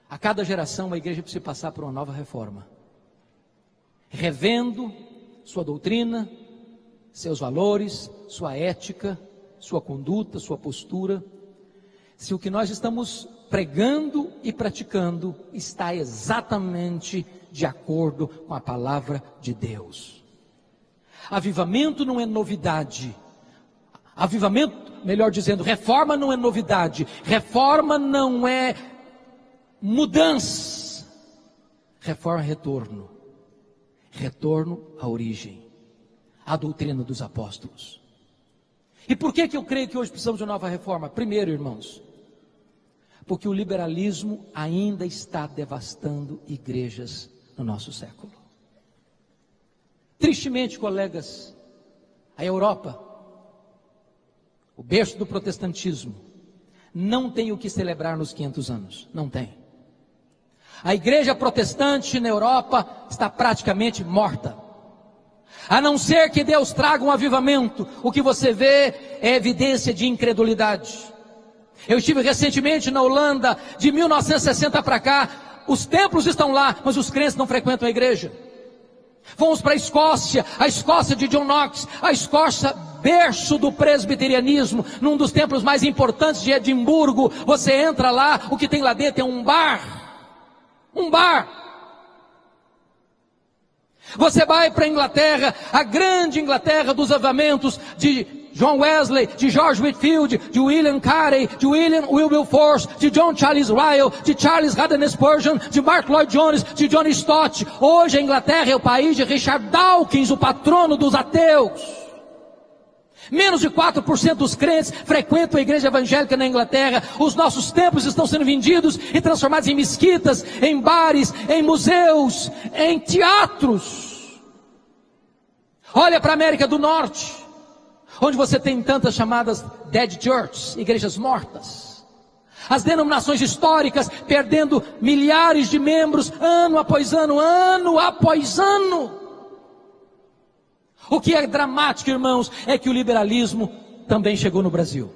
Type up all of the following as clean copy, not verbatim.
A cada geração a igreja precisa passar por uma nova reforma, revendo sua doutrina, seus valores, sua ética, sua conduta, sua postura, se o que nós estamos pregando e praticando está exatamente de acordo com a palavra de Deus. Avivamento não é novidade. Avivamento, melhor dizendo, reforma não é novidade. Reforma não é mudança. Reforma é retorno. Retorno à origem, à doutrina dos apóstolos. E por que eu creio que hoje precisamos de uma nova reforma? Primeiro, irmãos, porque o liberalismo ainda está devastando igrejas no nosso século. Tristemente, colegas, a Europa, o berço do protestantismo, não tem o que celebrar nos 500 anos, não tem. A igreja protestante na Europa está praticamente morta. A não ser que Deus traga um avivamento, o que você vê é evidência de incredulidade. Eu estive recentemente na Holanda, de 1960 para cá, os templos estão lá, mas os crentes não frequentam a igreja. Fomos para a Escócia de John Knox, a Escócia, berço do presbiterianismo, num dos templos mais importantes de Edimburgo. Você entra lá, o que tem lá dentro é um bar. Você vai para a Inglaterra, a grande Inglaterra dos avivamentos de John Wesley, de George Whitefield, de William Carey, de William Wilberforce, de John Charles Ryle, de Charles Haddon Spurgeon, de Mark Lloyd Jones, de John Stott. Hoje a Inglaterra é o país de Richard Dawkins, o patrono dos ateus. Menos de 4% dos crentes frequentam a igreja evangélica na Inglaterra. Os nossos templos estão sendo vendidos e transformados em mesquitas, em bares, em museus, em teatros. Olha para a América do Norte, onde você tem tantas chamadas dead churches, igrejas mortas. As denominações históricas perdendo milhares de membros, ano após ano, ano após ano. O que é dramático, irmãos, é que o liberalismo também chegou no Brasil.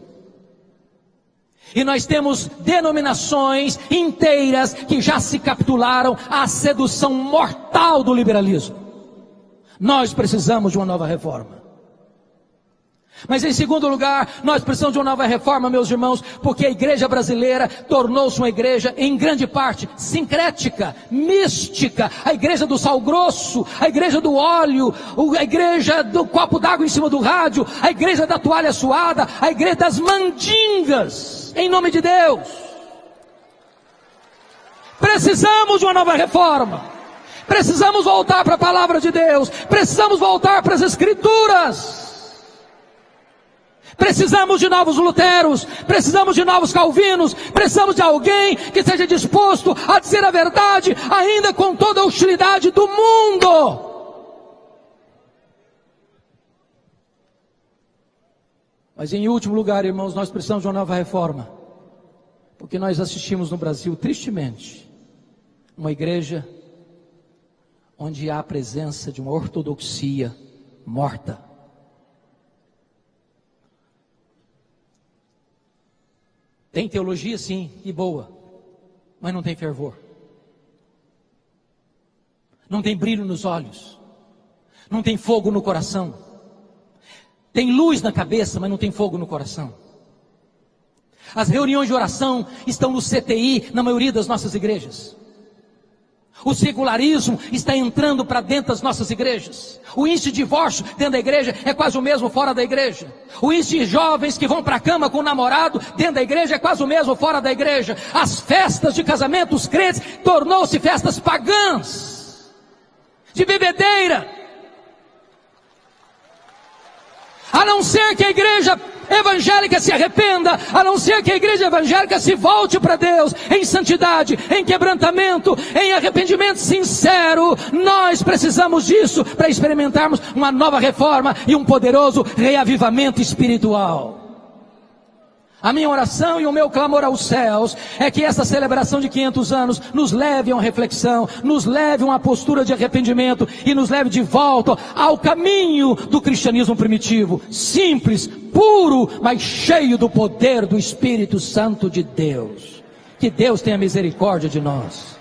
E nós temos denominações inteiras que já se capitularam à sedução mortal do liberalismo. Nós precisamos de uma nova reforma. Mas em segundo lugar, nós precisamos de uma nova reforma, meus irmãos, porque a igreja brasileira tornou-se uma igreja, em grande parte, sincrética, mística. A igreja do sal grosso, a igreja do óleo, a igreja do copo d'água em cima do rádio, a igreja da toalha suada, a igreja das mandingas, em nome de Deus. Precisamos de uma nova reforma. Precisamos voltar para a palavra de Deus. Precisamos voltar para as Escrituras. Precisamos de novos Luteros, precisamos de novos Calvinos, precisamos de alguém que esteja disposto a dizer a verdade, ainda com toda a hostilidade do mundo. Mas em último lugar, irmãos, nós precisamos de uma nova reforma, porque nós assistimos no Brasil, tristemente, uma igreja onde há a presença de uma ortodoxia morta. Tem teologia sim, e boa, mas não tem fervor. Não tem brilho nos olhos. Não tem fogo no coração. Tem luz na cabeça, mas não tem fogo no coração. As reuniões de oração estão no CTI, na maioria das nossas igrejas. O secularismo está entrando para dentro das nossas igrejas. O índice de divórcio dentro da igreja é quase o mesmo fora da igreja. O índice de jovens que vão para a cama com o namorado dentro da igreja é quase o mesmo fora da igreja. As festas de casamento dos crentes tornou-se festas pagãs, de bebedeira. A não ser que a igreja evangélica se arrependa, a não ser que a igreja evangélica se volte para Deus em santidade, em quebrantamento, em arrependimento sincero. Nós precisamos disso para experimentarmos uma nova reforma e um poderoso reavivamento espiritual. A minha oração e o meu clamor aos céus é que essa celebração de 500 anos nos leve a uma reflexão, nos leve a uma postura de arrependimento e nos leve de volta ao caminho do cristianismo primitivo, simples, puro, mas cheio do poder do Espírito Santo de Deus. Que Deus tenha misericórdia de nós.